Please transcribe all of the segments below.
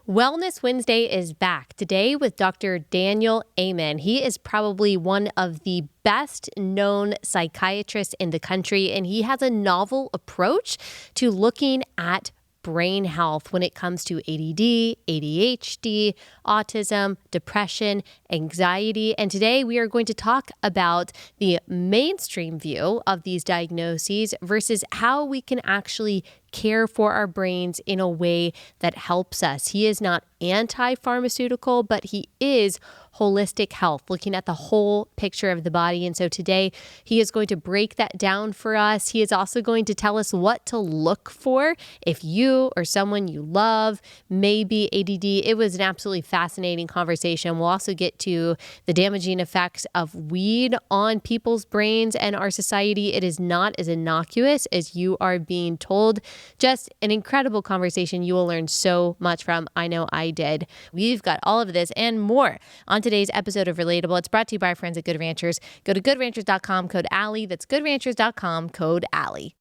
Wellness Wednesday is back today with Dr. Daniel Amen. He is probably one of the best known psychiatrists in the country, and he has a novel approach to looking at brain health when it comes to ADD, ADHD, autism, depression, anxiety. And today we are going to talk about the mainstream view of these diagnoses versus how we can actually care for our brains in a way that helps us. He is not anti-pharmaceutical, but he is holistic health, looking at the whole picture of the body. And so today he is going to break that down for us. He is also going to tell us what to look for if you or someone you love may be ADD. It was an absolutely fascinating conversation. We'll also get to the damaging effects of weed on people's brains and our society. It is not as innocuous as you are being told. Just an incredible conversation you will learn so much from. I know I did. We've got all of this and more on today's episode of Relatable. It's brought to you by our friends at Good Ranchers. Go to goodranchers.com, code Allie. That's goodranchers.com, code Allie.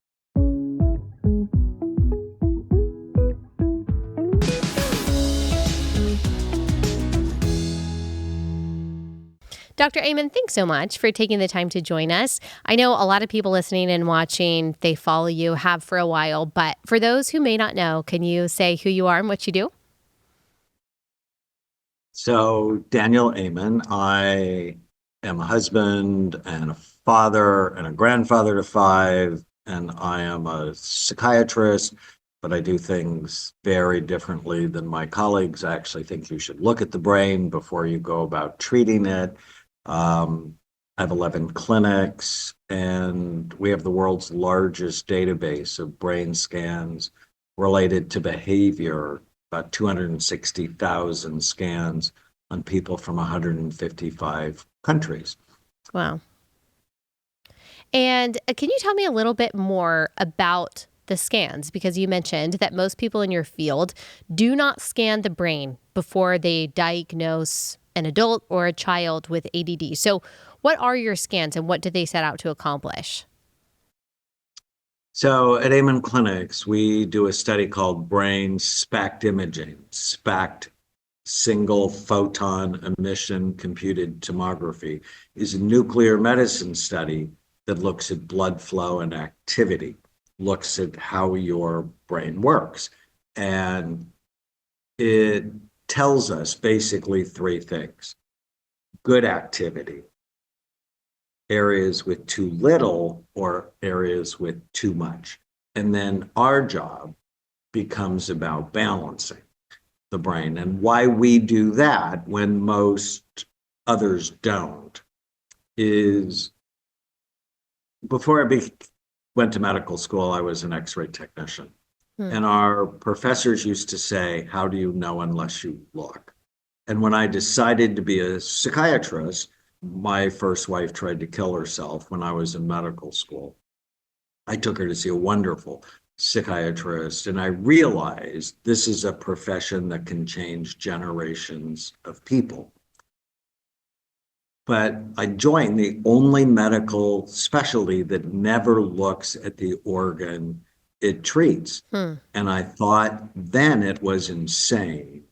Dr. Amen, thanks so much for taking the time to join us. I know a lot of people listening and watching, they follow you, have for a while, but for those who may not know, can you say who you are and what you do? So, Daniel Amen, I am a husband and a father and a grandfather to 5, and I am a psychiatrist, but I do things very differently than my colleagues. I actually think you should look at the brain before you go about treating it. I have 11 clinics, and we have the world's largest database of brain scans related to behavior, about 260,000 scans on people from 155 countries. Wow. And can you tell me a little bit more about the scans? Because you mentioned that most people in your field do not scan the brain before they diagnose an adult or a child with ADD. So what are your scans and what do they set out to accomplish? So at Amen Clinics, we do a study called brain SPECT imaging. SPECT, single photon emission computed tomography, is a nuclear medicine study that looks at blood flow and activity, looks at how your brain works. And it tells us basically 3 things: good activity, areas with too little, or areas with too much. And then our job becomes about balancing the brain. And why we do that when most others don't is, before I went to medical school, I was an X-ray technician. And our professors used to say, how do you know unless you look? And when I decided to be a psychiatrist, my first wife tried to kill herself when I was in medical school. I took her to see a wonderful psychiatrist, and I realized this is a profession that can change generations of people. But I joined the only medical specialty that never looks at the organ it treats. And I thought then it was insane.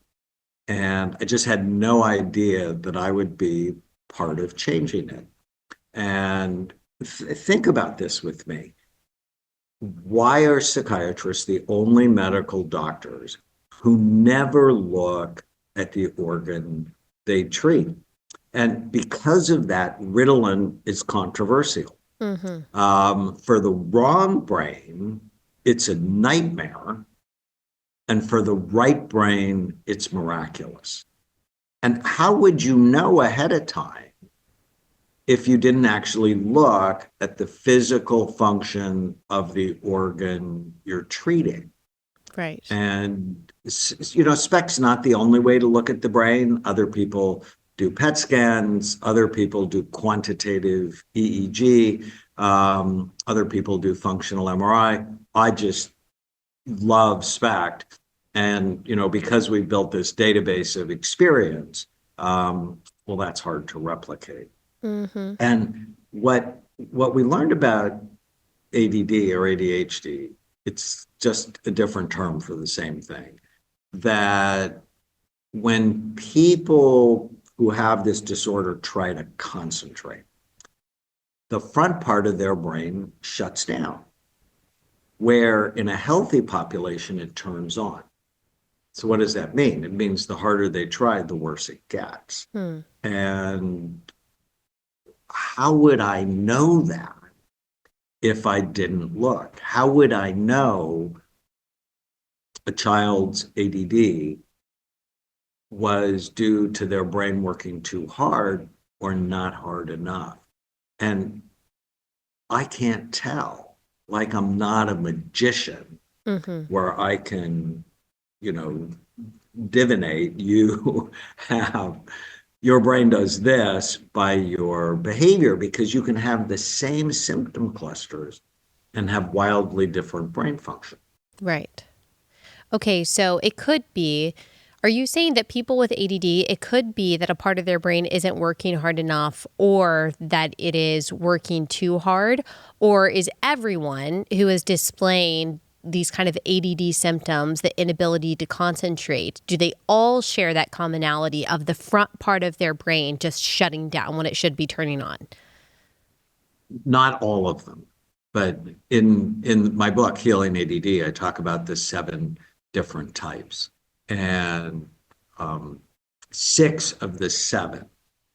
And I just had no idea that I would be part of changing it. And think about this with me. Why are psychiatrists the only medical doctors who never look at the organ they treat? And because of that, Ritalin is controversial. For the wrong brain, it's a nightmare. And for the right brain, it's miraculous. And how would you know ahead of time if you didn't actually look at the physical function of the organ you're treating? Right. And, SPECT's not the only way to look at the brain. Other people do PET scans. Other people do quantitative EEG. Other people do functional MRI. I just love SPECT. And, because we built this database of experience, well, that's hard to replicate. And what we learned about ADD or ADHD, it's just a different term for the same thing, that when people who have this disorder try to concentrate, the front part of their brain shuts down, where in a healthy population, it turns on. So what does that mean? It means the harder they try, the worse it gets. And how would I know that if I didn't look? How would I know a child's ADD was due to their brain working too hard or not hard enough? And I can't tell. Like, I'm not a magician where I can, divinate. You have, your brain does this by your behavior, because you can have the same symptom clusters and have wildly different brain function. Right. Okay, so it could be, are you saying that people with ADD, it could be that a part of their brain isn't working hard enough, or that it is working too hard? Or is everyone who is displaying these kind of ADD symptoms, the inability to concentrate, do they all share that commonality of the front part of their brain just shutting down when it should be turning on? Not all of them, but in my book, Healing ADD, I talk about the 7 different types. And 6 of the 7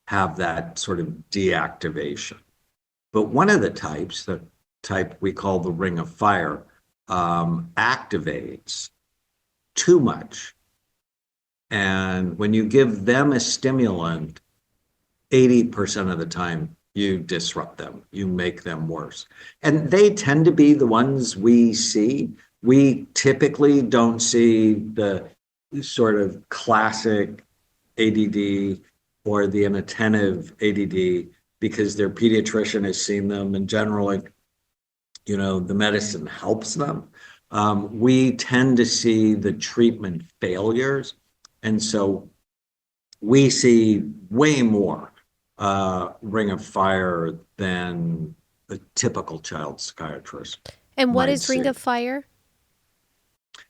have that sort of deactivation. But one of the types, the type we call the ring of fire, activates too much. And when you give them a stimulant, 80% of the time, you disrupt them, you make them worse. And they tend to be the ones we see. We typically don't see the sort of classic ADD or the inattentive ADD because their pediatrician has seen them, and generally, the medicine helps them. We tend to see the treatment failures, and so we see way more ring of fire than a typical child psychiatrist. And what is ring of fire?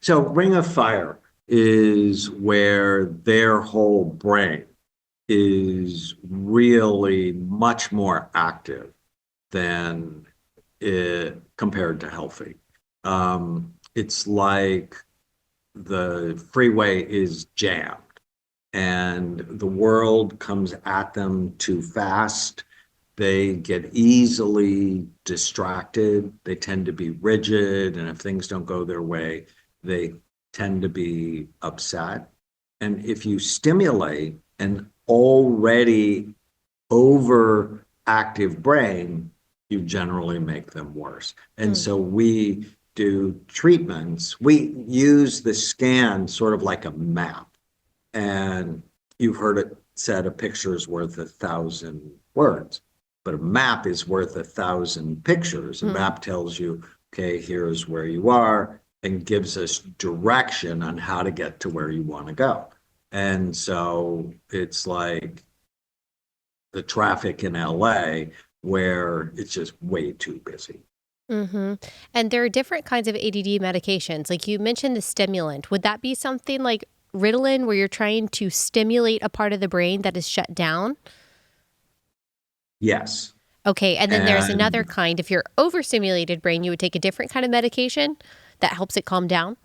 So ring of fire is where their whole brain is really much more active than compared to healthy. It's like the freeway is jammed and the world comes at them too fast. They get easily distracted. They tend to be rigid, and if things don't go their way, they tend to be upset. And if you stimulate an already overactive brain, you generally make them worse. And so we do treatments. We use the scan sort of like a map. And you've heard it said, a picture is worth 1,000 words, but a map is worth 1,000 pictures. A map tells you, okay, here's where you are, and gives us direction on how to get to where you want to go. And so it's like the traffic in LA where it's just way too busy. And there are different kinds of ADD medications. Like you mentioned the stimulant. Would that be something like Ritalin, where you're trying to stimulate a part of the brain that is shut down? Yes. Okay, and then there's another kind. If you're overstimulated brain, you would take a different kind of medication that helps it calm down?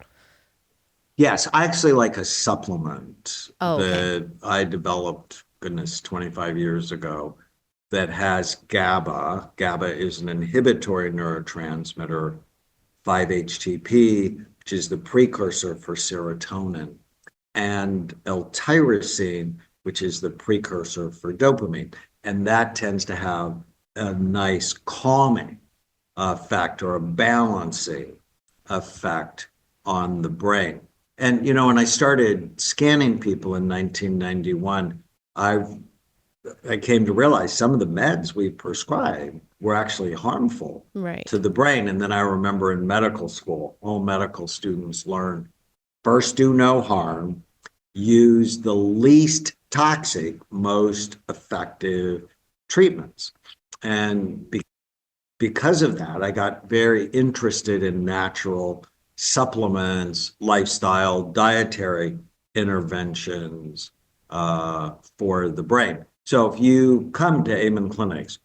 Yes, I actually like a supplement Okay. that I developed, 25 years ago, that has GABA. GABA is an inhibitory neurotransmitter, 5-HTP, which is the precursor for serotonin, and L-tyrosine, which is the precursor for dopamine. And that tends to have a nice calming effect or a balancing effect on the brain. And, when I started scanning people in 1991, I came to realize some of the meds we prescribed were actually harmful to the brain. And then I remember in medical school, all medical students learn, first do no harm, use the least toxic, most effective treatments. And because of that, I got very interested in natural supplements, lifestyle, dietary interventions for the brain. So if you come to Amen Clinics,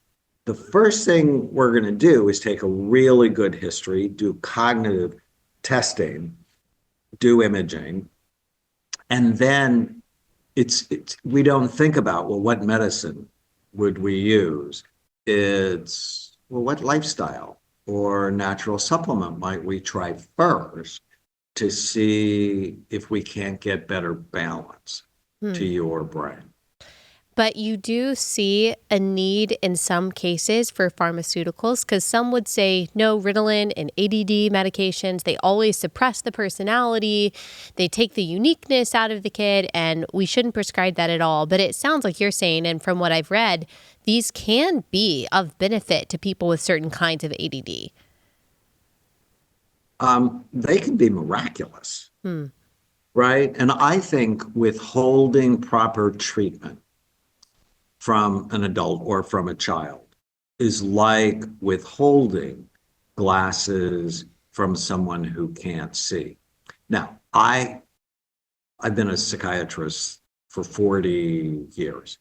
the first thing we're going to do is take a really good history, do cognitive testing, do imaging, and then it's we don't think about, well, what medicine would we use? It's, well, what lifestyle or natural supplement might we try first to see if we can't get better balance to your brain? But you do see a need in some cases for pharmaceuticals because some would say no, Ritalin and ADD medications, they always suppress the personality. They take the uniqueness out of the kid, and we shouldn't prescribe that at all. But it sounds like you're saying, and from what I've read, these can be of benefit to people with certain kinds of ADD. They can be miraculous, right? And I think withholding proper treatment from an adult or from a child is like withholding glasses from someone who can't see. Now, I've been a psychiatrist for 40 years.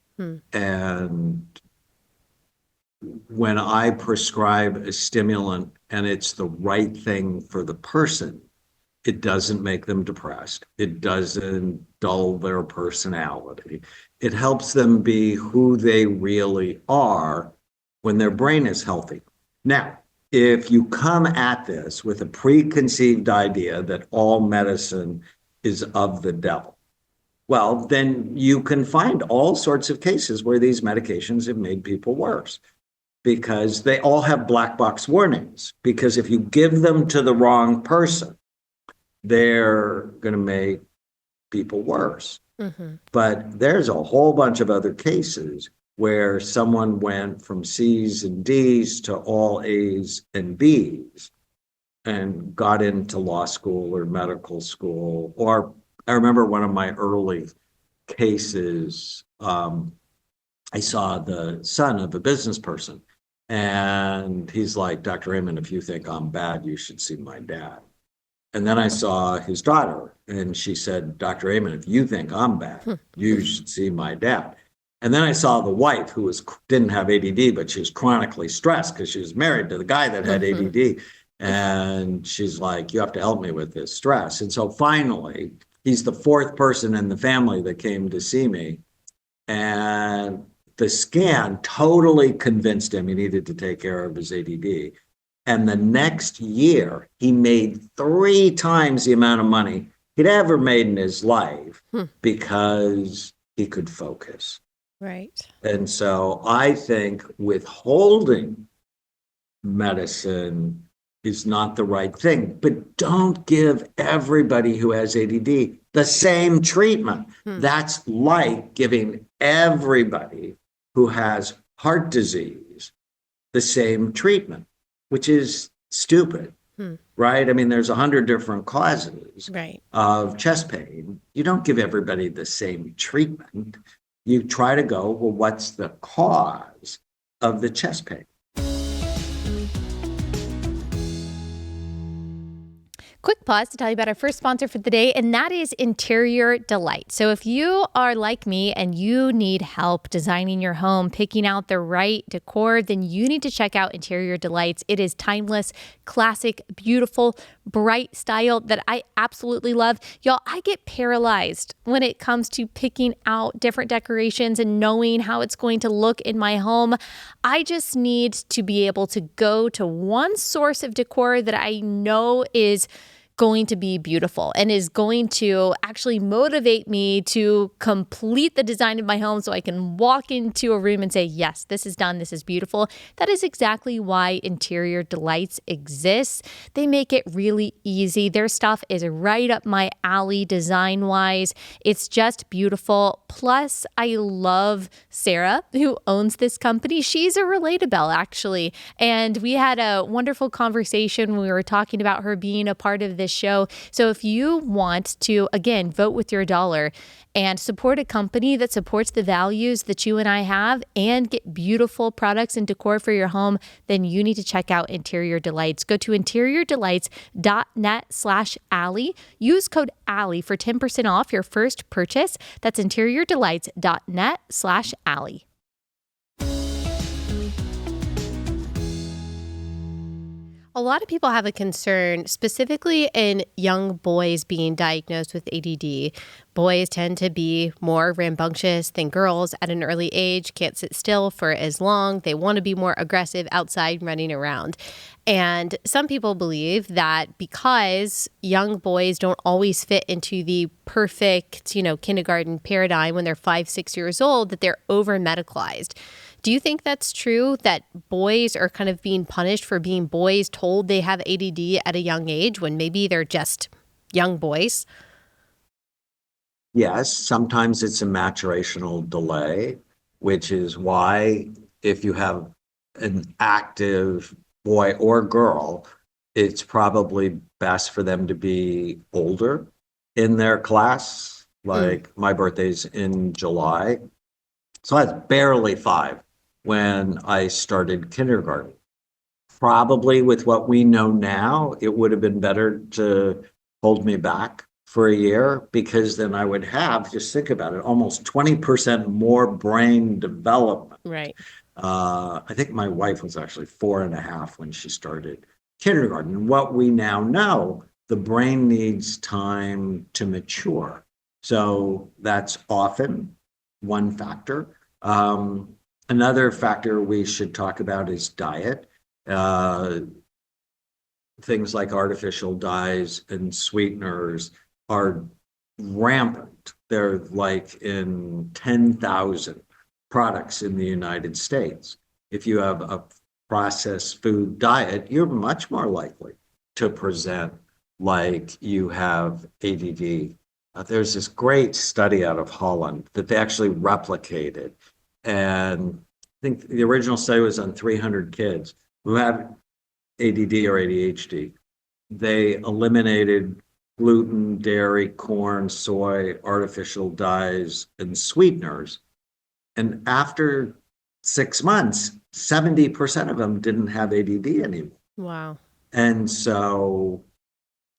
And when I prescribe a stimulant and it's the right thing for the person, it doesn't make them depressed. It doesn't dull their personality. It helps them be who they really are when their brain is healthy. Now, if you come at this with a preconceived idea that all medicine is of the devil, well, then you can find all sorts of cases where these medications have made people worse because they all have black box warnings. Because if you give them to the wrong person, they're going to make people worse. But there's a whole bunch of other cases where someone went from C's and D's to all A's and B's and got into law school or medical school. Or I remember one of my early cases, I saw the son of a business person, and he's like, Dr. Amen, if you think I'm bad, you should see my dad. And then I saw his daughter, and she said, Dr. Amen, if you think I'm bad, you should see my dad. And then I saw the wife who didn't have ADD, but she was chronically stressed because she was married to the guy that had ADD. And she's like, you have to help me with this stress. And so finally, he's the fourth person in the family that came to see me. And the scan totally convinced him he needed to take care of his ADD. And the next year, he made 3 times the amount of money he'd ever made in his life because he could focus. Right. And so I think withholding medicine is not the right thing. But don't give everybody who has ADD the same treatment. That's like giving everybody who has heart disease the same treatment, which is stupid, right? I mean, there's 100 different causes of chest pain. You don't give everybody the same treatment. You try to go, well, what's the cause of the chest pain? Quick pause to tell you about our first sponsor for the day, and that is Interior Delight. So if you are like me and you need help designing your home, picking out the right decor, then you need to check out Interior Delights. It is timeless, classic, beautiful, bright style that I absolutely love. Y'all, I get paralyzed when it comes to picking out different decorations and knowing how it's going to look in my home. I just need to be able to go to one source of decor that I know is going to be beautiful and is going to actually motivate me to complete the design of my home so I can walk into a room and say, yes, this is done. This is beautiful. That is exactly why Interior Delights exists. They make it really easy. Their stuff is right up my alley design-wise. It's just beautiful. Plus, I love Sarah, who owns this company. She's a relatable, actually. And we had a wonderful conversation when we were talking about her being a part of this this show. So if you want to, again, vote with your dollar and support a company that supports the values that you and I have and get beautiful products and decor for your home, then you need to check out Interior Delights. Go to interiordelights.net/Allie. Use code Allie for 10% off your first purchase. That's interiordelights.net/Allie. A lot of people have a concern, specifically in young boys being diagnosed with ADD. Boys tend to be more rambunctious than girls at an early age, can't sit still for as long. They want to be more aggressive outside running around. And some people believe that because young boys don't always fit into the perfect, kindergarten paradigm when they're 5, 6 years old, that they're over-medicalized. Do you think that's true, that boys are kind of being punished for being boys, told they have ADD at a young age when maybe they're just young boys? Yes, sometimes it's a maturational delay, which is why if you have an active boy or girl, it's probably best for them to be older in their class. Like my birthday's in July. So I was barely 5 when I started kindergarten. Probably with what we know now, it would have been better to hold me back for a year, because then I would have, just think about it, almost 20% more brain development. Right. I think my wife was actually 4.5 when she started kindergarten. What we now know, the brain needs time to mature. So that's often one factor. Another factor we should talk about is diet. Things like artificial dyes and sweeteners are rampant. They're like in 10,000 products in the United States. If you have a processed food diet, you're much more likely to present like you have ADD. There's this great study out of Holland that they actually replicated. And I think the original study was on 300 kids who have ADD or ADHD. They eliminated gluten, dairy, corn, soy, artificial dyes, and sweeteners. And after 6 months, 70% of them didn't have ADD anymore. Wow. And so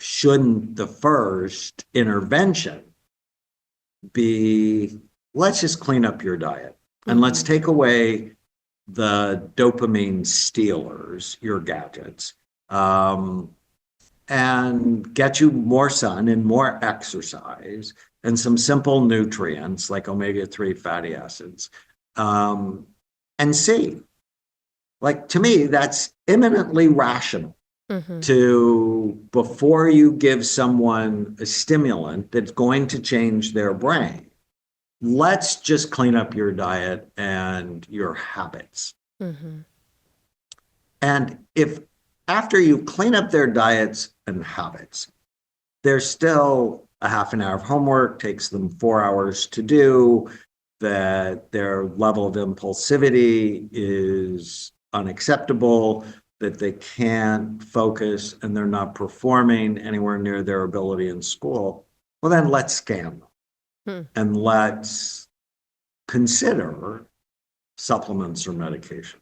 shouldn't the first intervention be, let's just clean up your diet and let's take away the dopamine stealers, your gadgets, and get you more sun and more exercise and some simple nutrients like omega-3 fatty acids, and see. Like, to me, that's eminently rational. To, before you give someone a stimulant that's going to change their brain, let's just clean up your diet and your habits. And if after you clean up their diets and habits, there's still a half an hour of homework, takes them 4 hours to do, that their level of impulsivity is unacceptable, that they can't focus and they're not performing anywhere near their ability in school, well, then let's scan them and let's consider supplements or medication.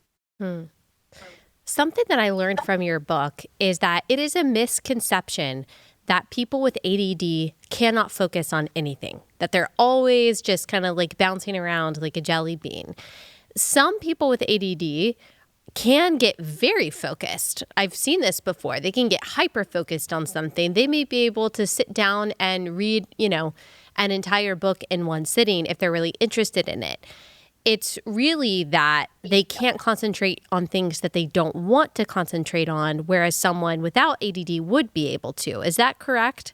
Something that I learned from your book is that it is a misconception that people with ADD cannot focus on anything, that they're always just kind of like bouncing around like a jelly bean. Some people with ADD can get very focused. I've seen this before. They can get hyper focused on something. They may be able to sit down and read, an entire book in one sitting if they're really interested in it. It's really that they can't concentrate on things that they don't want to concentrate on, whereas someone without ADD would be able to. Is that correct?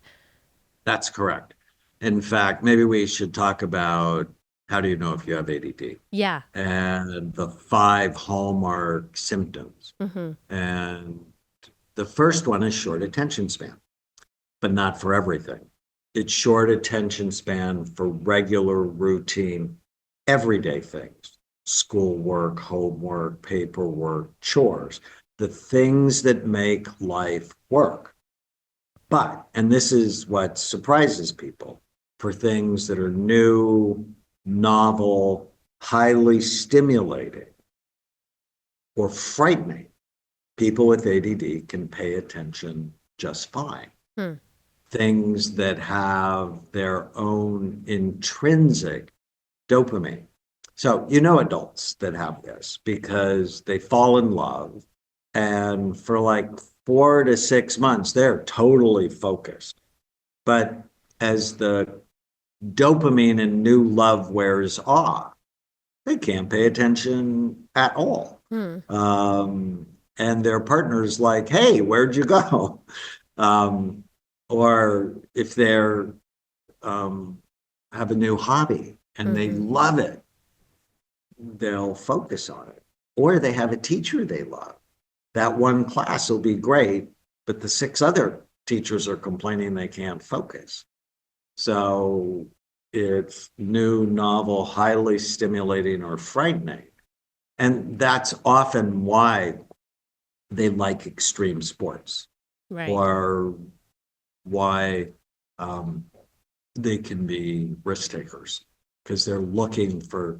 That's correct. In fact, maybe we should talk about, how do you know if you have ADD? Yeah. And the 5 hallmark symptoms. And the first one is short attention span, but not for everything. It's short attention span for regular, routine, everyday things: schoolwork, homework, paperwork, chores, the things that make life work. But, and this is what surprises people, for things that are new, novel, highly stimulating, or frightening, people with ADD can pay attention just fine. Things that have their own intrinsic dopamine. So, adults that have this because they fall in love, and for like 4 to 6 months, they're totally focused. But as the dopamine and new love wears off, they can't pay attention at all. And their partner's like, hey, where'd you go? Or if they're have a new hobby and they love it, they'll focus on it. Or they have a teacher they love. That one class will be great, but the 6 other teachers are complaining they can't focus. So it's new, novel, highly stimulating, or frightening. And that's often why they like extreme sports, Right. or why they can be risk takers, because they're looking for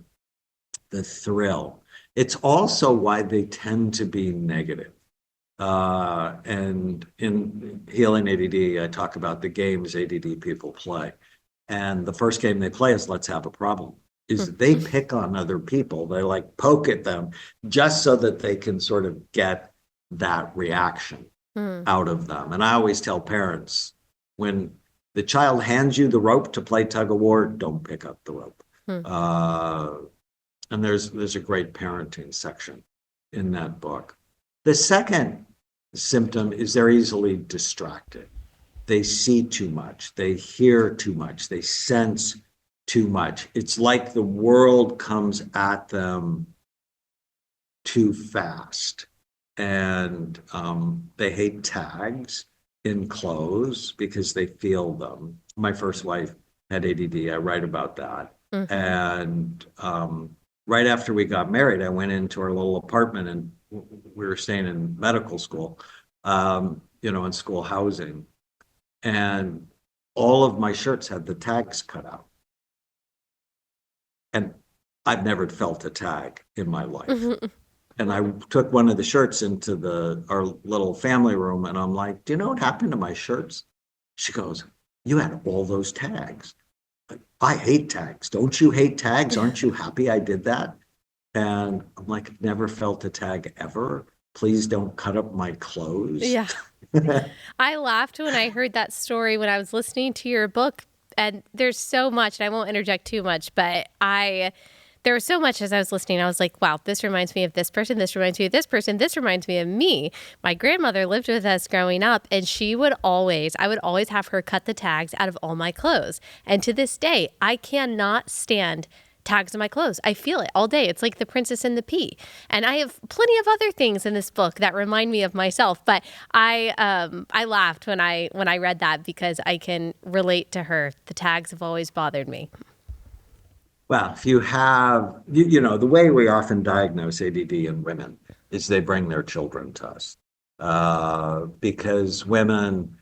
the thrill. It's also why they tend to be negative. And in Healing ADD, I talk about the games ADD people play. And the first game they play is Let's Have a Problem. Is they pick on other people. They like poke at them just so that they can sort of get that reaction out of them. And I always tell parents, when the child hands you the rope to play tug of war, don't pick up the rope. And there's a great parenting section in that book. The second symptom is they're easily distracted. They see too much, they hear too much, they sense too much. It's like the world comes at them too fast. And they hate tags in clothes because they feel them. My first wife had ADD. I write about that. And right after we got married, I went into our little apartment, and we were staying in medical school, in school housing. And all of my shirts had the tags cut out. And I've never felt a tag in my life. And I took one of the shirts into our little family room, and I'm like, do you know what happened to my shirts? She goes, you had all those tags. I hate tags. Don't you hate tags? Aren't you happy I did that? And I'm like, I've never felt a tag ever. Please don't cut up my clothes. Yeah. I laughed when I heard that story when I was listening to your book. And there's so much, and I won't interject too much, but there was so much as I was listening. I was like, wow, this reminds me of this person. This reminds me of this person. This reminds me of me. My grandmother lived with us growing up, and I would always have her cut the tags out of all my clothes. And to this day, I cannot stand tags in my clothes. I feel it all day. It's like The Princess and the Pea. And I have plenty of other things in this book that remind me of myself. But I laughed when I read that, because I can relate to her. The tags have always bothered me. Well, if you have, the way we often diagnose ADD in women is they bring their children to us, because women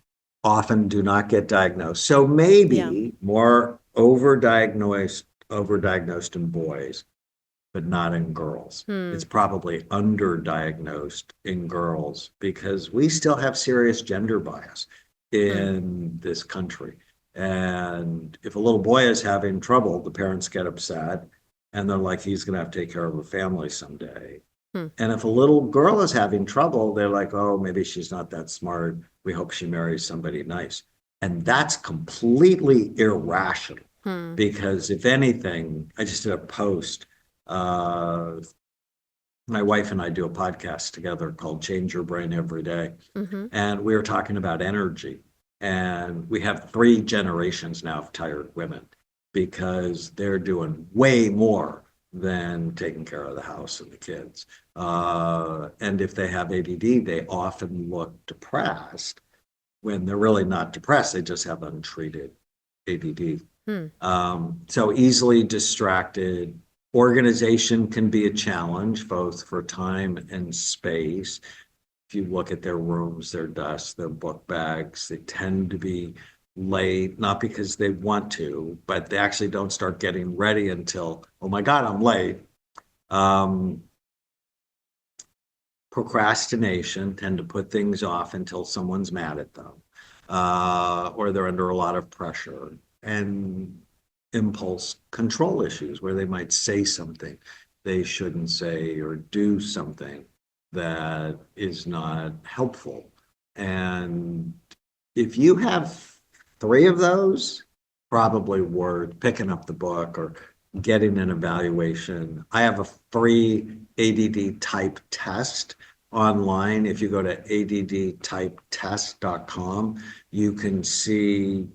often do not get diagnosed. So maybe more overdiagnosed in boys, but not in girls. It's probably underdiagnosed in girls, because we still have serious gender bias in this country. And if a little boy is having trouble, the parents get upset, and they're like, he's going to have to take care of a family someday. And if a little girl is having trouble, they're like, oh, maybe she's not that smart. We hope she marries somebody nice. And that's completely irrational. Because if anything, I just did a post. My wife and I do a podcast together called Change Your Brain Every Day. And we were talking about energy. And we have 3 generations now of tired women, because they're doing way more than taking care of the house and the kids. And if they have ADD, they often look depressed when they're really not depressed. They just have untreated ADD. So easily distracted. Organization can be a challenge, both for time and space. If you look at their rooms, their desks, their book bags, they tend to be late, not because they want to, but they actually don't start getting ready until, oh my God, I'm late. Procrastination, tend to put things off until someone's mad at them, or they're under a lot of pressure, and impulse control issues where they might say something they shouldn't say or do something that is not helpful. And if you have 3 of those, probably worth picking up the book or getting an evaluation. I have a free ADD type test online. If you go to addtypetest.com, you can see,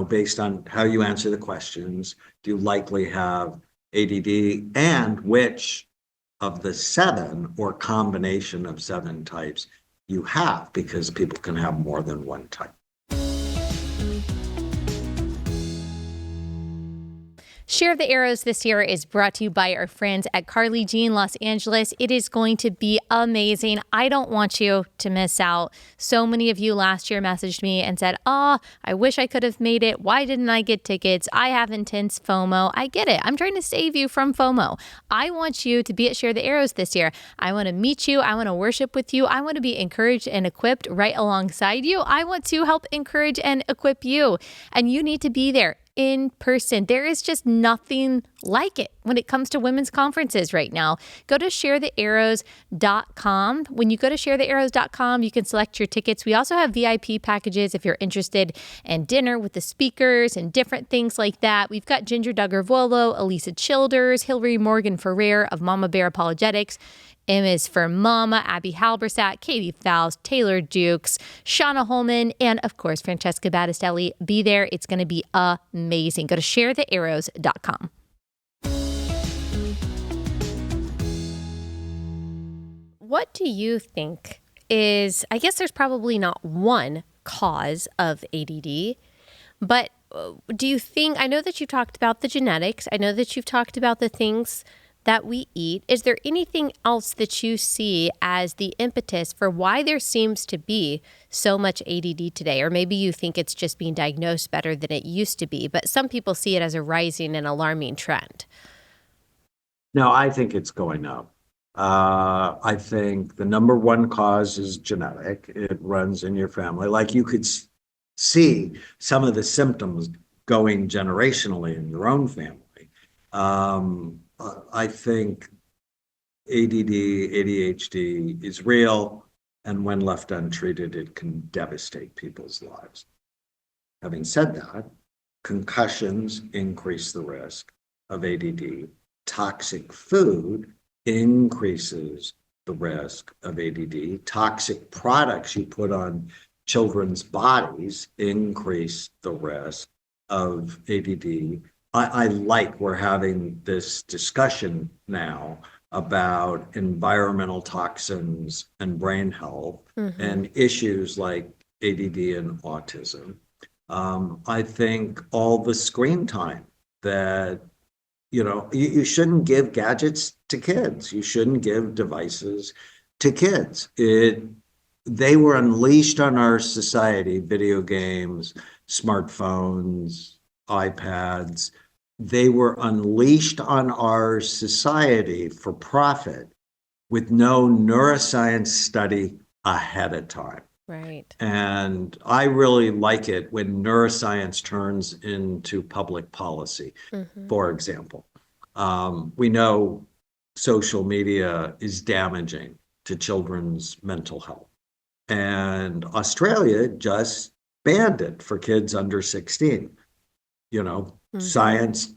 based on how you answer the questions, do you likely have ADD, and which of the 7 or combination of 7 types you have, because people can have more than one type. Share the Arrows this year is brought to you by our friends at Carly Jean Los Angeles. It is going to be amazing. I don't want you to miss out. So many of you last year messaged me and said, I wish I could have made it. Why didn't I get tickets? I have intense FOMO. I get it. I'm trying to save you from FOMO. I want you to be at Share the Arrows this year. I want to meet you. I want to worship with you. I want to be encouraged and equipped right alongside you. I want to help encourage and equip you. And you need to be there in person. There is just nothing like it when it comes to women's conferences right now. Go to sharethearrows.com. When you go to sharethearrows.com, you can select your tickets. We also have VIP packages if you're interested in dinner with the speakers and different things like that. We've got Ginger Duggar-Volo, Elisa Childers, Hillary Morgan Ferrer of Mama Bear Apologetics, M is for Mama, Abby Halbersat, Katie Faust, Taylor Dukes, Shauna Holman, and of course, Francesca Battistelli. Be there. It's going to be amazing. Go to sharethearrows.com. What do you think is, I guess there's probably not one cause of ADD, but do you think, I know that you talked about the genetics. I know that you've talked about the things that we eat. Is there anything else that you see as the impetus for why there seems to be so much ADD today? Or maybe you think it's just being diagnosed better than it used to be, but some people see it as a rising and alarming trend. No, I think it's going up. I think the number one cause is genetic. It runs in your family. Like you could see some of the symptoms going generationally in your own family. I think ADD, ADHD is real, and when left untreated, it can devastate people's lives. Having said that, concussions increase the risk of ADD. Toxic food increases the risk of ADD. Toxic products you put on children's bodies increase the risk of ADD. I like we're having this discussion now about environmental toxins and brain health and issues like ADD and autism. I think all the screen time that, you shouldn't give gadgets to kids. You shouldn't give devices to kids. They were unleashed on our society, video games, smartphones, iPads. They were unleashed on our society for profit with no neuroscience study ahead of time. Right. And I really like it when neuroscience turns into public policy. For example, we know social media is damaging to children's mental health. And Australia just banned it for kids under 16. Science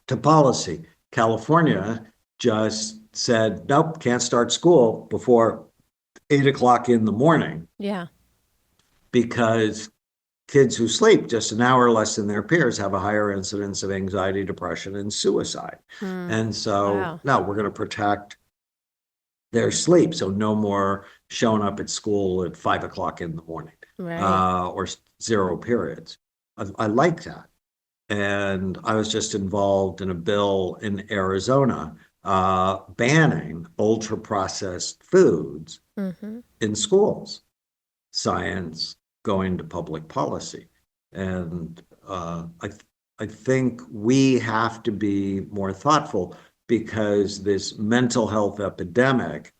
to policy. California just said, nope, can't start school before 8:00 in the morning. Yeah. Because kids who sleep just an hour less than their peers have a higher incidence of anxiety, depression, and suicide. And so now we're going to protect their sleep. So no more showing up at school at 5:00 in the morning, or 0 periods. I like that. And I was just involved in a bill in Arizona banning ultra-processed foods Mm-hmm. in schools, science going to public policy. And I think we have to be more thoughtful because this mental health epidemic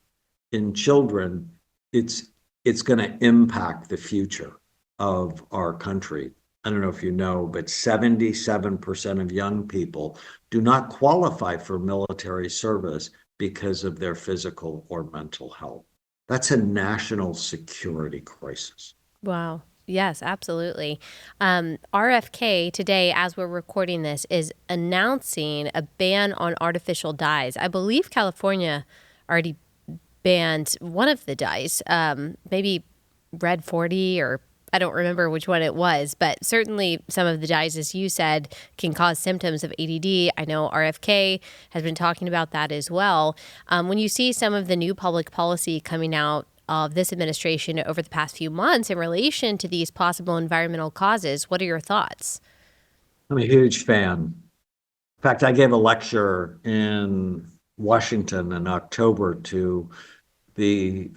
in children, it's it's going to impact the future of our country. I don't know if you know, but 77% of young people do not qualify for military service because of their physical or mental health. That's a national security crisis. Wow. Yes, absolutely. RFK today, as we're recording this, is announcing a ban on artificial dyes. I believe California already banned one of the dyes, maybe Red 40, or I don't remember which one it was, but certainly some of the dyes, as you said, can cause symptoms of ADD. I know RFK has been talking about that as well. When you see some of the new public policy coming out of this administration over the past few months in relation to these possible environmental causes, what are your thoughts? I'm a huge fan. In fact, I gave a lecture in Washington in October to the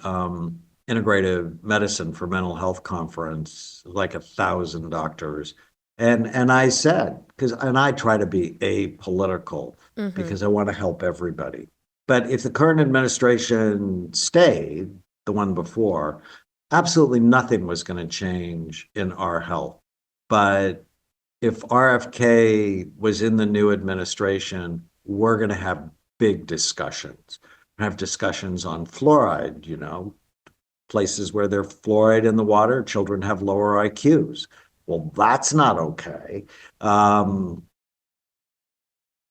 integrative medicine for mental health conference, like 1,000 doctors. And I said, and I try to be apolitical Mm-hmm. because I want to help everybody. But if the current administration stayed, the one before, absolutely nothing was going to change in our health. But if RFK was in the new administration, we're going to have big discussions. Have discussions on fluoride, places where there's fluoride in the water, children have lower IQs. Well, that's not okay.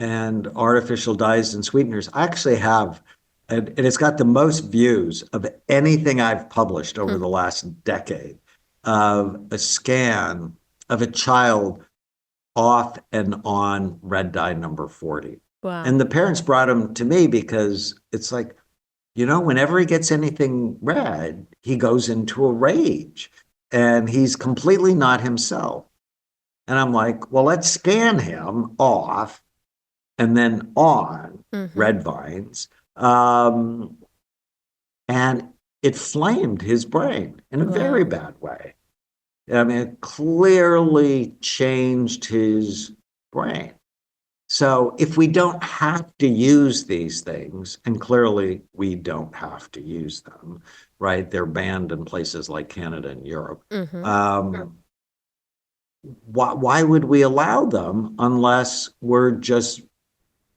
And artificial dyes and sweeteners. I actually have, and it's got the most views of anything I've published over the last decade, of a scan of a child off and on red dye number 40. Wow. And the parents brought him to me because it's like, whenever he gets anything red, he goes into a rage and he's completely not himself. And I'm like, well, let's scan him off and then on Mm-hmm. red vines. And it flamed his brain in a very Wow. bad way. I mean, it clearly changed his brain. So if we don't have to use these things, and clearly we don't have to use them, right? They're banned in places like Canada and Europe. Mm-hmm. Why would we allow them unless we're just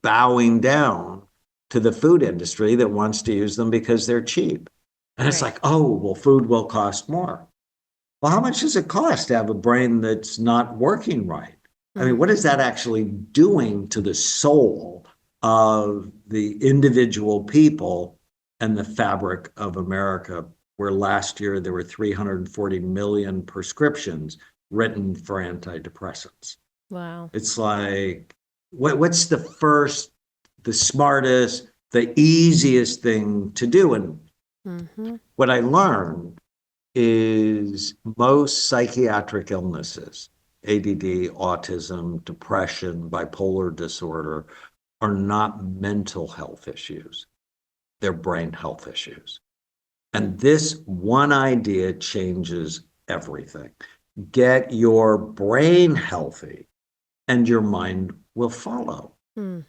bowing down to the food industry that wants to use them because they're cheap? And it's Right. like, oh, well, food will cost more. Well, how much does it cost to have a brain that's not working right? I mean, what Mm-hmm. is that actually doing to the soul of the individual people and the fabric of America, where last year there were 340 million prescriptions written for antidepressants? Wow. It's like, what's the smartest, the easiest thing to do? And Mm-hmm. what I learned is most psychiatric illnesses, ADD, autism, depression, bipolar disorder, are not mental health issues. They're brain health issues. And this one idea changes everything. Get your brain healthy and your mind will follow. Mm-hmm.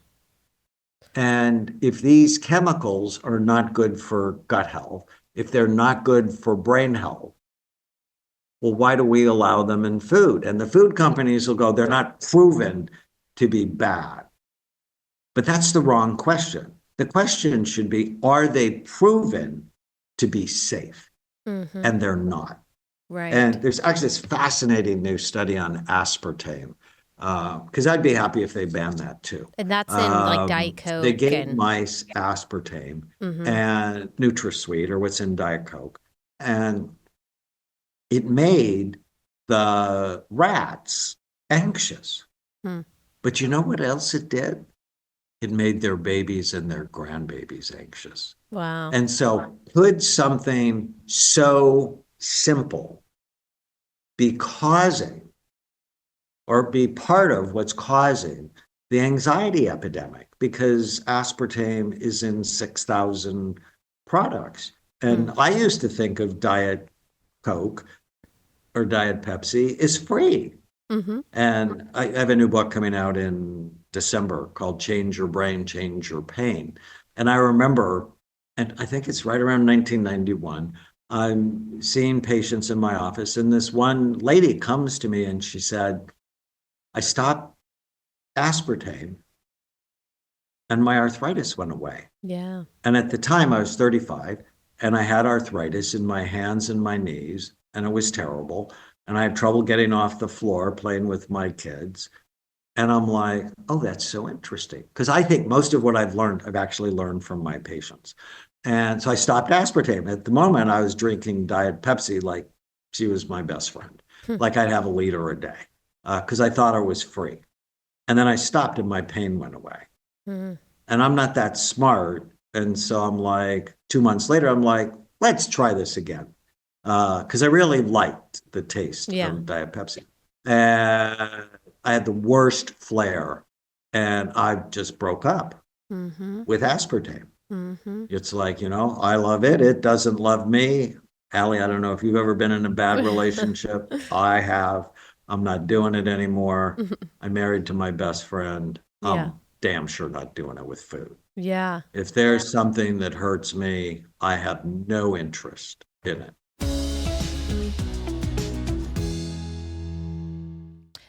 And if these chemicals are not good for gut health, if they're not good for brain health, well, why do we allow them in food? And the food companies will go, they're not proven to be bad. But that's the wrong question. The question should be, are they proven to be safe? Mm-hmm. And they're not. Right. And there's actually this fascinating new study on aspartame, because I'd be happy if they banned that too. And that's in like Diet They Coke gave and mice aspartame mm-hmm. and NutraSweet, or what's in Diet Coke, and it made the rats anxious. Hmm. But you know what else it did? It made their babies and their grandbabies anxious. Wow. And so, could something so simple be causing or be part of what's causing the anxiety epidemic because aspartame is in 6,000 products. And I used to think of Diet Coke or Diet Pepsi as free. And I have a new book coming out in December called Change Your Brain, Change Your Pain. And I remember, and I think it's right around 1991, I'm seeing patients in my office, and this one lady comes to me and she said, I stopped aspartame and my arthritis went away. Yeah. And at the time I was 35 and I had arthritis in my hands and my knees, and it was terrible. And I had trouble getting off the floor playing with my kids. And I'm like, oh, that's so interesting. Because I think most of what I've learned, I've actually learned from my patients. And so I stopped aspartame. At the moment, I was drinking Diet Pepsi like she was my best friend. Like I'd have a liter a day because I thought it was free. And then I stopped and my pain went away. And I'm not that smart. And so I'm like, 2 months later, I'm like, let's try this again. Because I really liked the taste of Diet Pepsi. And I had the worst flare and I just broke up with aspartame. It's like, I love it. It doesn't love me. Allie, I don't know if you've ever been in a bad relationship. I have. I'm not doing it anymore. I'm married to my best friend. I'm damn sure not doing it with food. Yeah. If there's something that hurts me, I have no interest in it.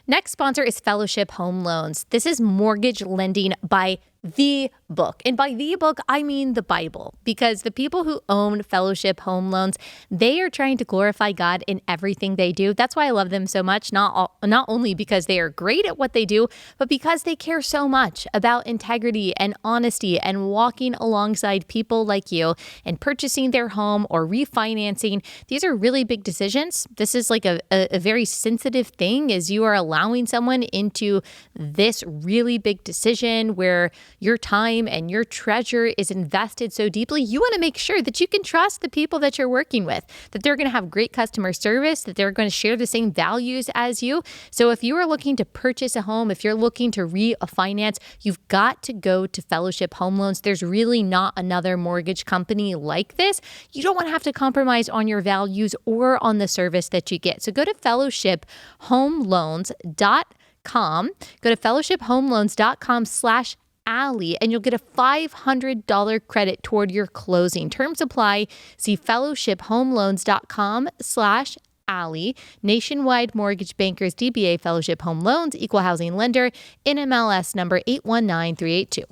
Next sponsor is Fellowship Home Loans. This is mortgage lending by the book. And by the book, I mean the Bible, because the people who own Fellowship Home Loans, they are trying to glorify God in everything they do. That's why I love them so much, not only because they are great at what they do, but because they care so much about integrity and honesty and walking alongside people like you and purchasing their home or refinancing. These are really big decisions. This is like a very sensitive thing, as you are allowing someone into this really big decision where your time and your treasure is invested so deeply. You want to make sure that you can trust the people that you're working with, that they're going to have great customer service, that they're going to share the same values as you. So if you are looking to purchase a home, if you're looking to refinance, you've got to go to Fellowship Home Loans. There's really not another mortgage company like this. You don't want to have to compromise on your values or on the service that you get. So go to fellowshiphomeloans.com. Go to fellowshiphomeloans.com/Allie, and you'll get a $500 credit toward your closing. Terms apply. See fellowshiphomeloans.com/Allie. Nationwide Mortgage Bankers DBA Fellowship Home Loans, Equal Housing Lender, NMLS number 819382.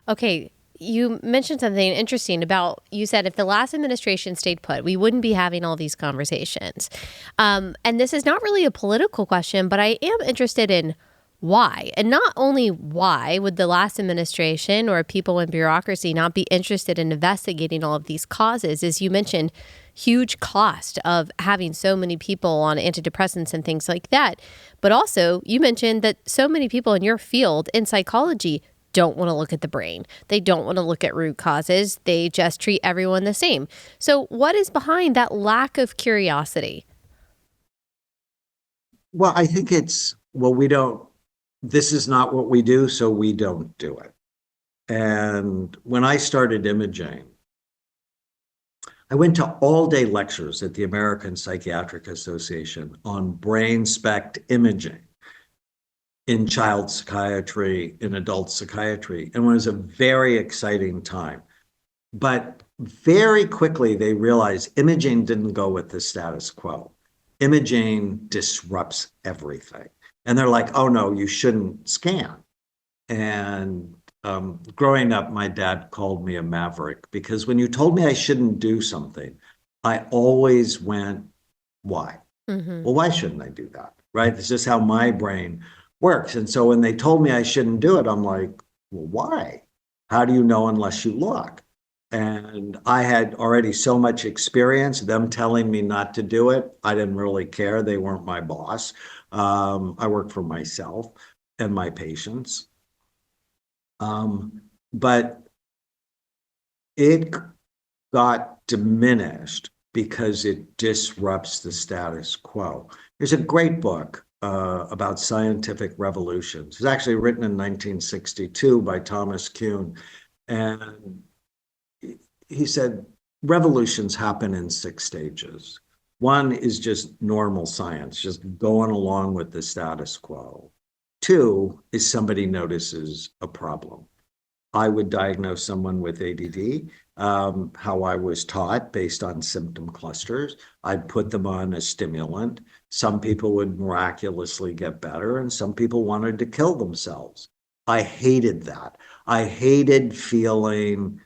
Okay, you mentioned something interesting about, you said if the last administration stayed put, we wouldn't be having all these conversations. And this is not really a political question, but I am interested in why. And not only why would the last administration or people in bureaucracy not be interested in investigating all of these causes, as you mentioned, huge cost of having so many people on antidepressants and things like that. But also, you mentioned that so many people in your field in psychology don't want to look at the brain. They don't want to look at root causes. They just treat everyone the same. So what is behind that lack of curiosity? Well, I think this is not what we do, so we don't do it. And when I started imaging, I went to all-day lectures at the American Psychiatric Association on brain SPECT imaging in child psychiatry, in adult psychiatry, and it was a very exciting time. But very quickly, they realized imaging didn't go with the status quo. Imaging disrupts everything. And they're like, oh no, you shouldn't scan. And growing up, my dad called me a maverick because when you told me I shouldn't do something, I always went, why? Well, why shouldn't I do that? Right? It's just how my brain works. And so when they told me I shouldn't do it, I'm like, well, why? How do you know unless you look? And I had already so much experience, them telling me not to do it. I didn't really care. They weren't my boss. I worked for myself and my patients. But it got diminished because it disrupts the status quo. There's a great book about scientific revolutions. It was actually written in 1962 by Thomas Kuhn. And he said, revolutions happen in 6 stages. One is just normal science, just going along with the status quo. 2 is somebody notices a problem. I would diagnose someone with ADD, how I was taught based on symptom clusters. I'd put them on a stimulant. Some people would miraculously get better, and some people wanted to kill themselves. I hated that. I hated feeling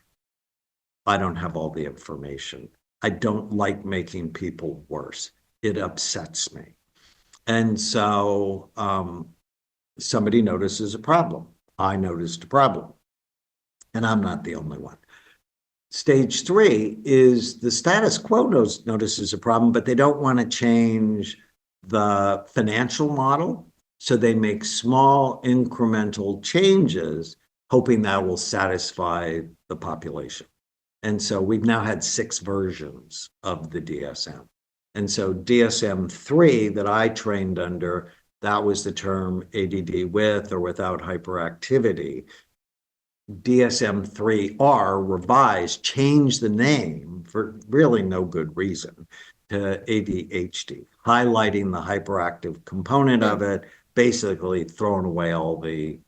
I don't have all the information. I don't like making people worse. It upsets me. And so somebody notices a problem. I noticed a problem. And I'm not the only one. Stage 3 is the status quo notices a problem, but they don't want to change the financial model. So they make small incremental changes, hoping that will satisfy the population. And so we've now had 6 versions of the DSM. And so DSM-3 that I trained under, that was the term ADD with or without hyperactivity. DSM-3R revised, changed the name for really no good reason to ADHD, highlighting the hyperactive component of it, basically throwing away all the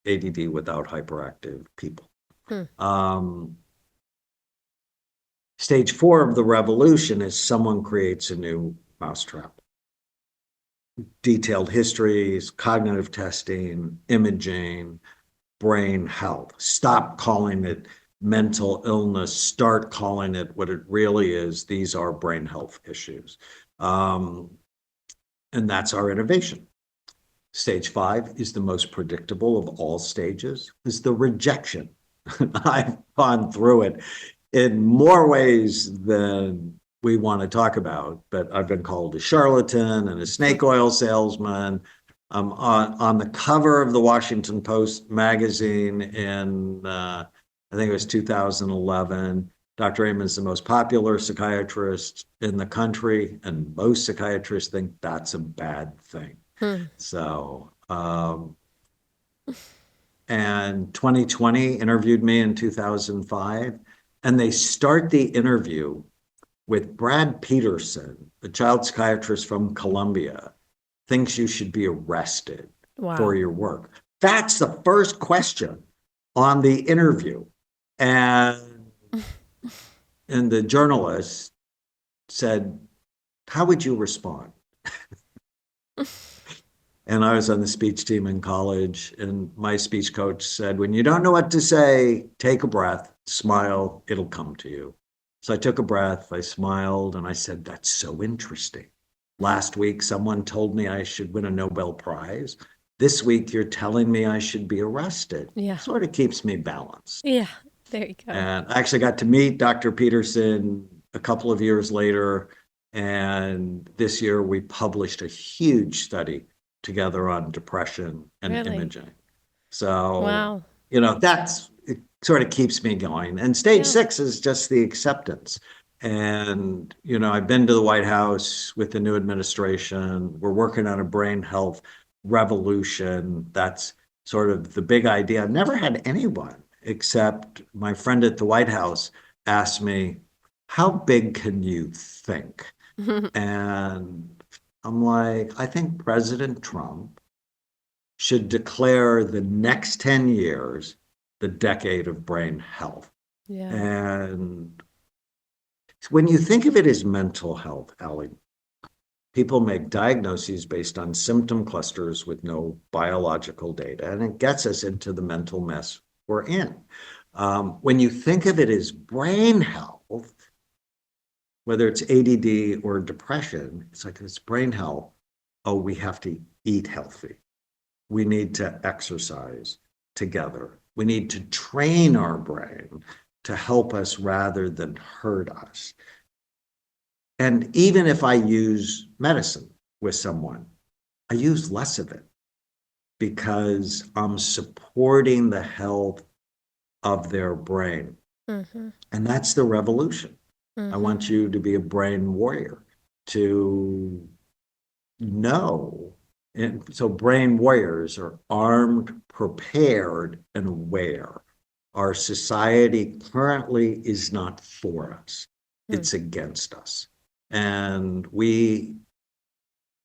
ADD without hyperactive people. Stage 4 of the revolution is someone creates a new mousetrap. Detailed histories, cognitive testing, imaging, brain health. Stop calling it mental illness. Start calling it what it really is. These are brain health issues. And that's our innovation. Stage 5 is the most predictable of all stages, is the rejection. I've gone through it in more ways than we want to talk about, but I've been called a charlatan and a snake oil salesman. On the cover of the Washington Post magazine in, I think it was 2011, Dr. Amen is the most popular psychiatrist in the country, and most psychiatrists think that's a bad thing. So, and 2020 interviewed me in 2005, and they start the interview with Brad Peterson, a child psychiatrist from Columbia, thinks you should be arrested for your work. That's the first question on the interview. And the journalist said, how would you respond? And I was on the speech team in college, and my speech coach said, when you don't know what to say, take a breath, smile, it'll come to you. So I took a breath, I smiled, and I said, that's so interesting. Last week, someone told me I should win a Nobel Prize. This week, you're telling me I should be arrested. Yeah. Sort of keeps me balanced. Yeah, there you go. And I actually got to meet Dr. Peterson a couple of years later. And this year, we published a huge study together on depression and imaging. So, that's, it sort of keeps me going. And stage 6 is just the acceptance. And, I've been to the White House with the new administration. We're working on a brain health revolution. That's sort of the big idea. I've never had anyone except my friend at the White House ask me, how big can you think? And I'm like, I think President Trump should declare the next 10 years the decade of brain health. Yeah. And when you think of it as mental health, Allie, people make diagnoses based on symptom clusters with no biological data, and it gets us into the mental mess we're in. When you think of it as brain health, whether it's ADD or depression, it's like it's brain health. Oh, we have to eat healthy. We need to exercise together. We need to train our brain to help us rather than hurt us. And even if I use medicine with someone, I use less of it because I'm supporting the health of their brain. And that's the revolution. I want you to be a brain warrior, to know. And so brain warriors are armed, prepared, and aware. Our society currently is not for us. It's against us. And we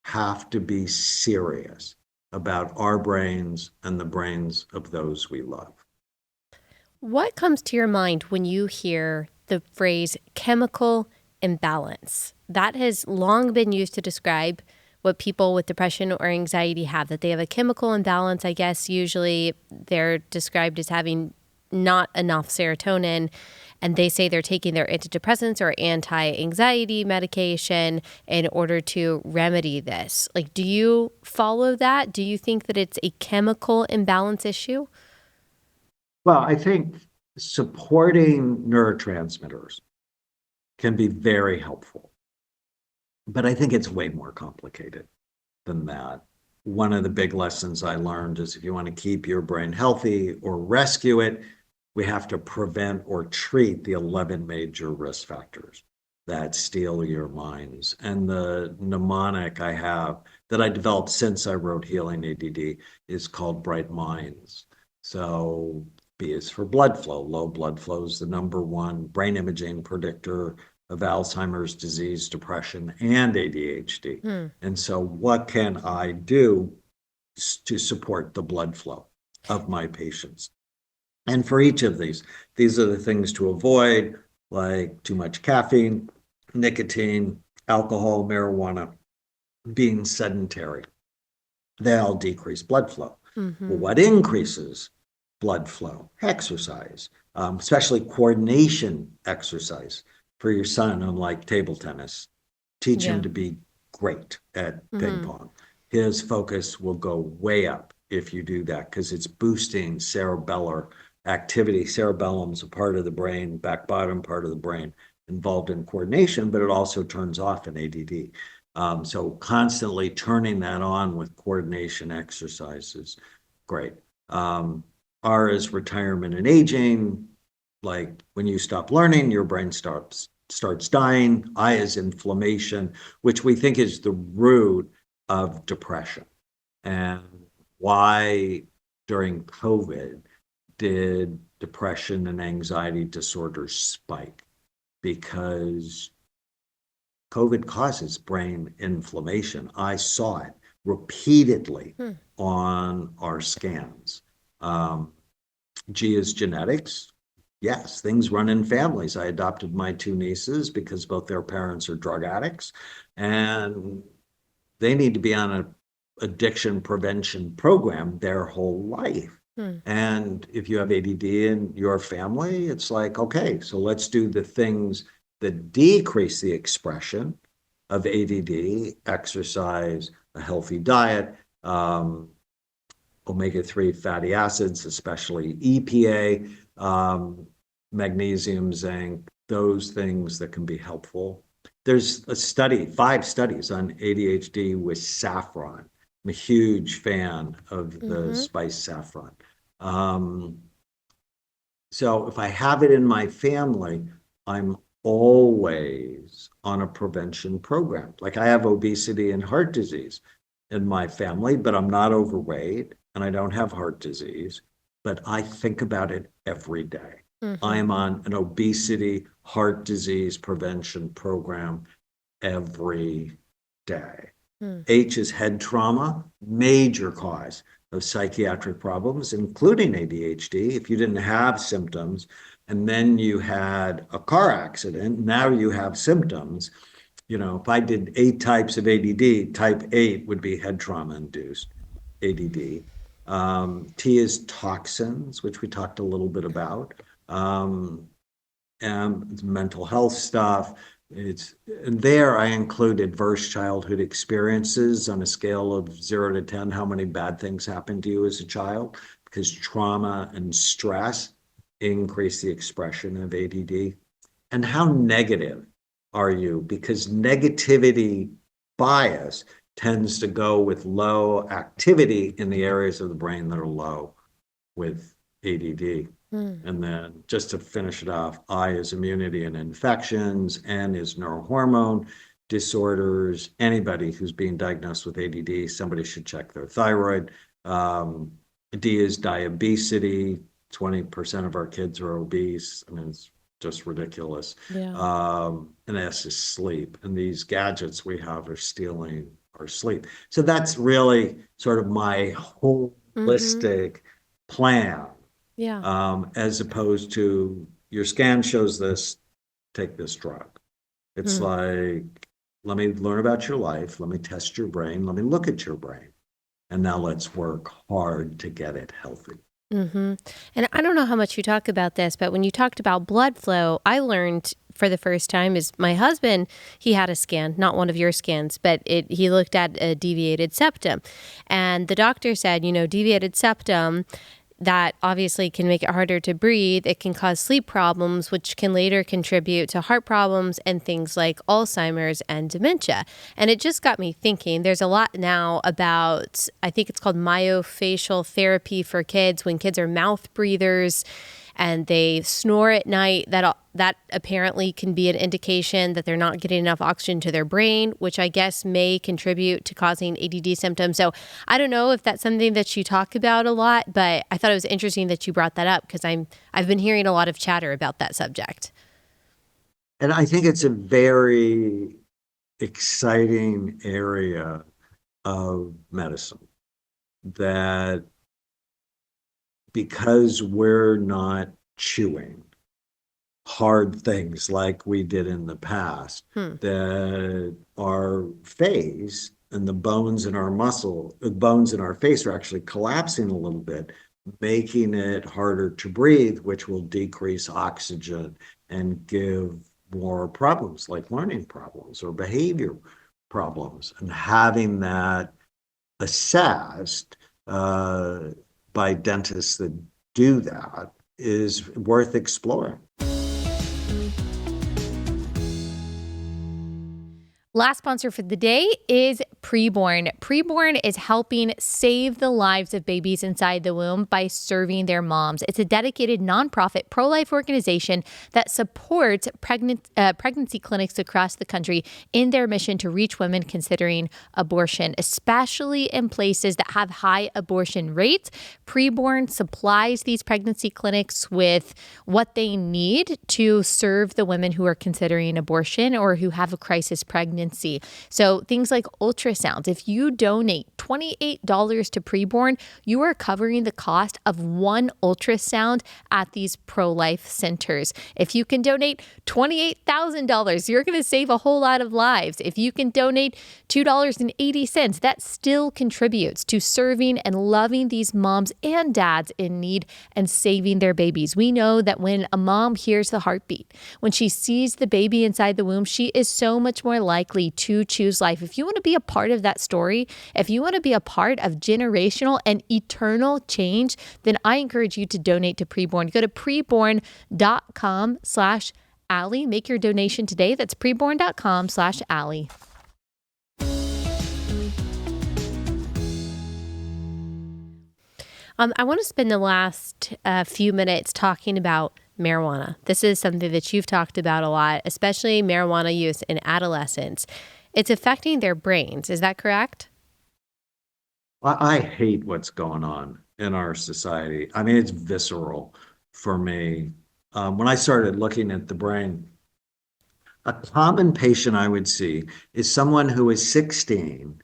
have to be serious about our brains and the brains of those we love. What comes to your mind when you hear the phrase chemical imbalance? That has long been used to describe what people with depression or anxiety have, that they have a chemical imbalance. I guess usually they're described as having not enough serotonin, and they say they're taking their antidepressants or anti-anxiety medication in order to remedy this. Like, do you follow that? Do you think that it's a chemical imbalance issue? Well, I think supporting neurotransmitters can be very helpful, but I think it's way more complicated than that. One of the big lessons I learned is if you want to keep your brain healthy or rescue it, we have to prevent or treat the 11 major risk factors that steal your minds. And the mnemonic I have that I developed since I wrote Healing ADD is called Bright Minds. So B is for blood flow. Low blood flow is the number one brain imaging predictor of Alzheimer's disease, depression, and ADHD. And so what can I do to support the blood flow of my patients? And for each of these are the things to avoid, like too much caffeine, nicotine, alcohol, marijuana, being sedentary. They all decrease blood flow. Well, what increases blood flow? Exercise, especially coordination exercise for your son, unlike table tennis. Teach him to be great at ping pong. His focus will go way up if you do that because it's boosting cerebellar activity. Cerebellum's a part of the brain, back bottom part of the brain involved in coordination, but it also turns off in ADD. So constantly turning that on with coordination exercises, great. R is retirement and aging. Like when you stop learning, your brain starts dying. I is inflammation, which we think is the root of depression. And why during COVID did depression and anxiety disorders spike? Because COVID causes brain inflammation. I saw it repeatedly on our scans. G is genetics. Yes, things run in families. I adopted my two nieces because both their parents are drug addicts, and they need to be on an addiction prevention program their whole life. And if you have ADD in your family, it's like, okay, so let's do the things that decrease the expression of ADD, exercise, a healthy diet, omega-3 fatty acids, especially EPA, magnesium, zinc, those things that can be helpful. There's a study, 5 studies on ADHD with saffron. I'm a huge fan of the spice saffron. So if I have it in my family, I'm always on a prevention program. Like I have obesity and heart disease in my family, but I'm not overweight and I don't have heart disease, but I think about it every day. I am on an obesity, heart disease prevention program every day. H is head trauma, major cause of psychiatric problems, including ADHD. If you didn't have symptoms and then you had a car accident, now you have symptoms. You know, if I did 8 types of ADD, type 8 would be head trauma induced ADD. T is toxins, which we talked a little bit about. And mental health stuff. And there I include adverse childhood experiences on a scale of 0 to 10. How many bad things happened to you as a child? Because trauma and stress increase the expression of ADD. And how negative are you? Because negativity bias tends to go with low activity in the areas of the brain that are low with ADD. And then just to finish it off, I is immunity and infections, N is neurohormone disorders. Anybody who's being diagnosed with ADD, somebody should check their thyroid. D is diabesity. 20% of our kids are obese. I mean, it's just ridiculous. And S is sleep. And these gadgets we have are stealing our sleep. So that's really sort of my holistic plan. As opposed to your scan shows this, take this drug. It's like, let me learn about your life. Let me test your brain. Let me look at your brain. And now let's work hard to get it healthy. And I don't know how much you talk about this, but when you talked about blood flow, I learned for the first time is my husband, he had a scan, not one of your scans, but he looked at a deviated septum. And the doctor said, deviated septum, that obviously can make it harder to breathe. It can cause sleep problems, which can later contribute to heart problems and things like Alzheimer's and dementia. And it just got me thinking, there's a lot now about, I think it's called myofascial therapy for kids, when kids are mouth breathers and they snore at night, that apparently can be an indication that they're not getting enough oxygen to their brain, which I guess may contribute to causing ADD symptoms. So I don't know if that's something that you talk about a lot, but I thought it was interesting that you brought that up because I've been hearing a lot of chatter about that subject. And I think it's a very exciting area of medicine, that because we're not chewing hard things like we did in the past, that our face and the bones in our bones in our face are actually collapsing a little bit, making it harder to breathe, which will decrease oxygen and give more problems like learning problems or behavior problems. And having that assessed by dentists that do that is worth exploring. Last sponsor for the day is Preborn. Preborn is helping save the lives of babies inside the womb by serving their moms. It's a dedicated nonprofit pro-life organization that supports pregnancy clinics across the country in their mission to reach women considering abortion, especially in places that have high abortion rates. Preborn supplies these pregnancy clinics with what they need to serve the women who are considering abortion or who have a crisis pregnancy. So things like ultrasounds. If you donate $28 to Preborn, you are covering the cost of one ultrasound at these pro-life centers. If you can donate $28,000, you're going to save a whole lot of lives. If you can donate $2.80, that still contributes to serving and loving these moms and dads in need and saving their babies. We know that when a mom hears the heartbeat, when she sees the baby inside the womb, she is so much more likely to choose life. If you want to be a part of that story, if you want to be a part of generational and eternal change, then I encourage you to donate to Preborn. Go to preborn.com/Allie. Make your donation today. That's preborn.com/Allie. I want to spend the last few minutes talking about marijuana. This is something that you've talked about a lot, especially marijuana use in adolescents. It's affecting their brains. Is that correct? I hate what's going on in our society. I mean, it's visceral for me. When I started looking at the brain, a common patient I would see is someone who is 16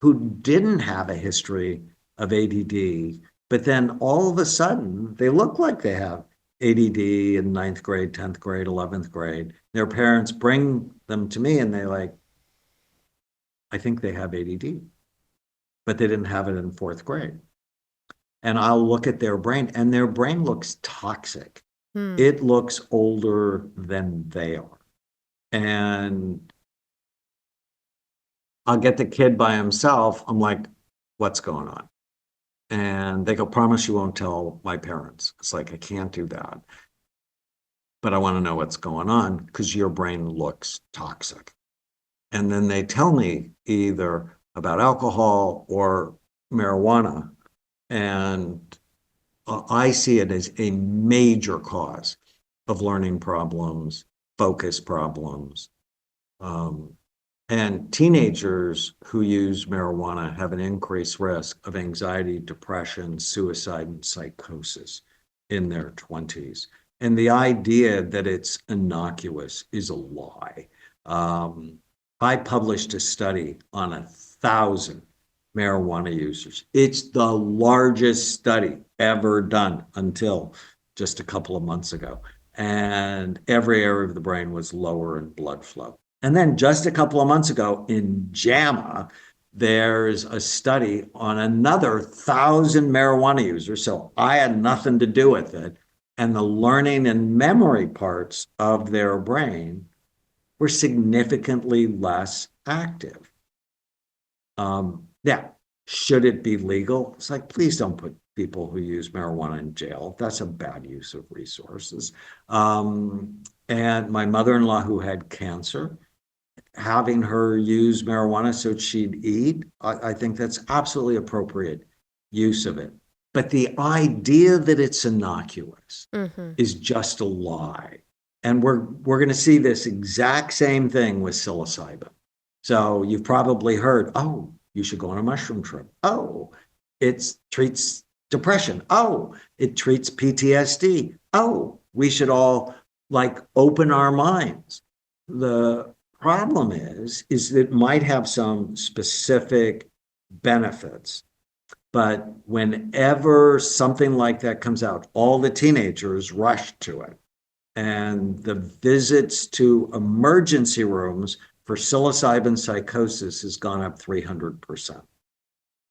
who didn't have a history of ADD, but then all of a sudden they look like they have ADD in 9th grade, 10th grade, 11th grade. Their parents bring them to me and they like, I think they have ADD, but they didn't have it in 4th grade. And I'll look at their brain and their brain looks toxic. It looks older than they are. And I'll get the kid by himself. I'm like, what's going on? And they go, promise you won't tell my parents. It's like, I can't do that. But I want to know what's going on because your brain looks toxic. And then they tell me either about alcohol or marijuana. And I see it as a major cause of learning problems, focus problems. And teenagers who use marijuana have an increased risk of anxiety, depression, suicide, and psychosis in their 20s. And the idea that it's innocuous is a lie. I published a study on 1,000 marijuana users. It's the largest study ever done until just a couple of months ago. And every area of the brain was lower in blood flow. And then just a couple of months ago in JAMA, there's a study on another 1,000 marijuana users. So I had nothing to do with it. And the learning and memory parts of their brain were significantly less active. Yeah, should it be legal? It's like, please don't put people who use marijuana in jail. That's a bad use of resources. And my mother-in-law who had cancer, having her use marijuana so she'd eat, I think that's absolutely appropriate use of it. But the idea that it's innocuous is just a lie. And we're going to see this exact same thing with psilocybin. So you've probably heard, oh, you should go on a mushroom trip. Oh, it treats depression. Oh, it treats PTSD. Oh, we should all like open our minds. The problem is that it might have some specific benefits, but whenever something like that comes out, all the teenagers rush to it. And the visits to emergency rooms for psilocybin psychosis has gone up 300%.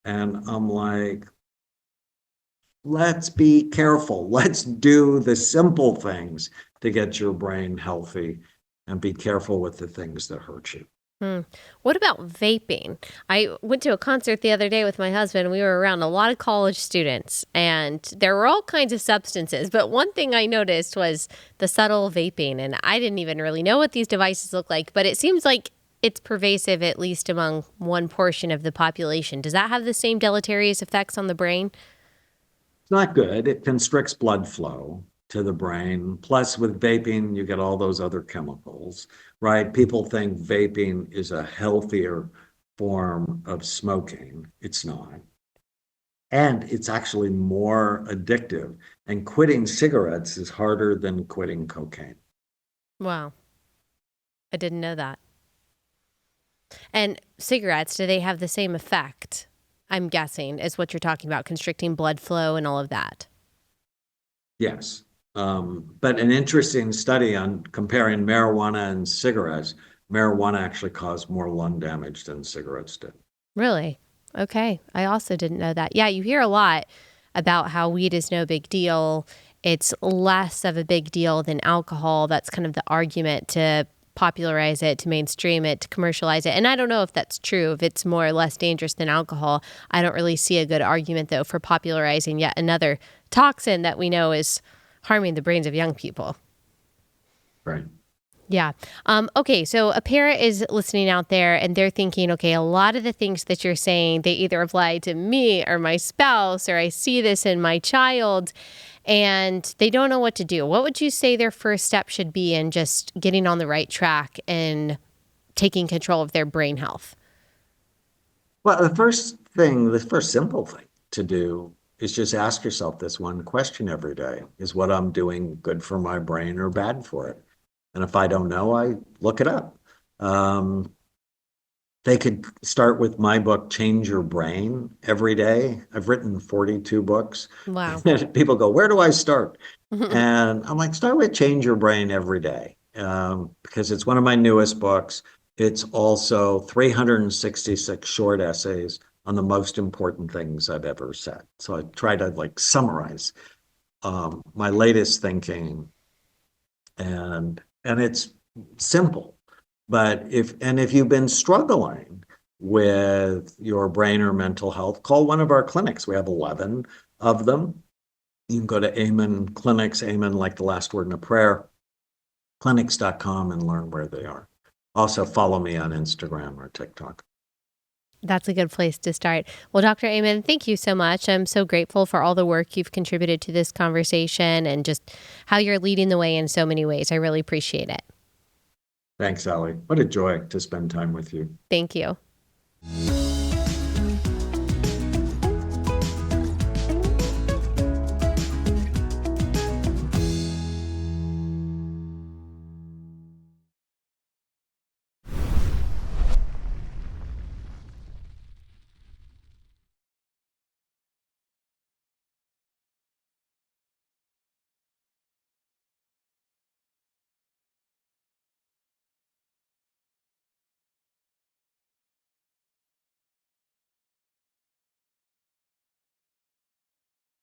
And I'm like, let's be careful. Let's do the simple things to get your brain healthy and be careful with the things that hurt you. What about vaping? I went to a concert the other day with my husband. We were around a lot of college students, and there were all kinds of substances. But one thing I noticed was the subtle vaping, and I didn't even really know what these devices look like, but it seems like it's pervasive, at least among one portion of the population. Does that have the same deleterious effects on the brain? It's not good. It constricts blood flow to the brain. Plus, with vaping, you get all those other chemicals, right? People think vaping is a healthier form of smoking. It's not. And it's actually more addictive. And quitting cigarettes is harder than quitting cocaine. Wow. I didn't know that. And cigarettes, do they have the same effect? I'm guessing is what you're talking about, constricting blood flow and all of that. Yes. But an interesting study on comparing marijuana and cigarettes, marijuana actually caused more lung damage than cigarettes did. Really? Okay. I also didn't know that. Yeah, you hear a lot about how weed is no big deal. It's less of a big deal than alcohol. That's kind of the argument to popularize it, to mainstream it, to commercialize it. And I don't know if that's true, if it's more or less dangerous than alcohol. I don't really see a good argument, though, for popularizing yet another toxin that we know is harming the brains of young people. Right. Yeah. Okay. So a parent is listening out there and they're thinking, okay, a lot of the things that you're saying, they either apply to me or my spouse, or I see this in my child, and they don't know what to do. What would you say their first step should be in just getting on the right track and taking control of their brain health? Well, the first simple thing to do is just ask yourself this one question every day. Is what I'm doing good for my brain or bad for it? And if I don't know, I look it up. They could start with my book, Change Your Brain, every day. I've written 42 books. Wow. People go, where do I start? And I'm like, start with Change Your Brain every day, because it's one of my newest books. It's also 366 short essays on the most important things I've ever said. So I try to like summarize my latest thinking, and it's simple. But if you've been struggling with your brain or mental health, call one of our clinics. We have 11 of them. You can go to Amen Clinics, Amen like the last word in a prayer, clinics.com, and learn where they are. Also follow me on Instagram or TikTok. That's a good place to start. Well, Dr. Amen, thank you so much. I'm so grateful for all the work you've contributed to this conversation and just how you're leading the way in so many ways. I really appreciate it. Thanks, Allie. What a joy to spend time with you. Thank you.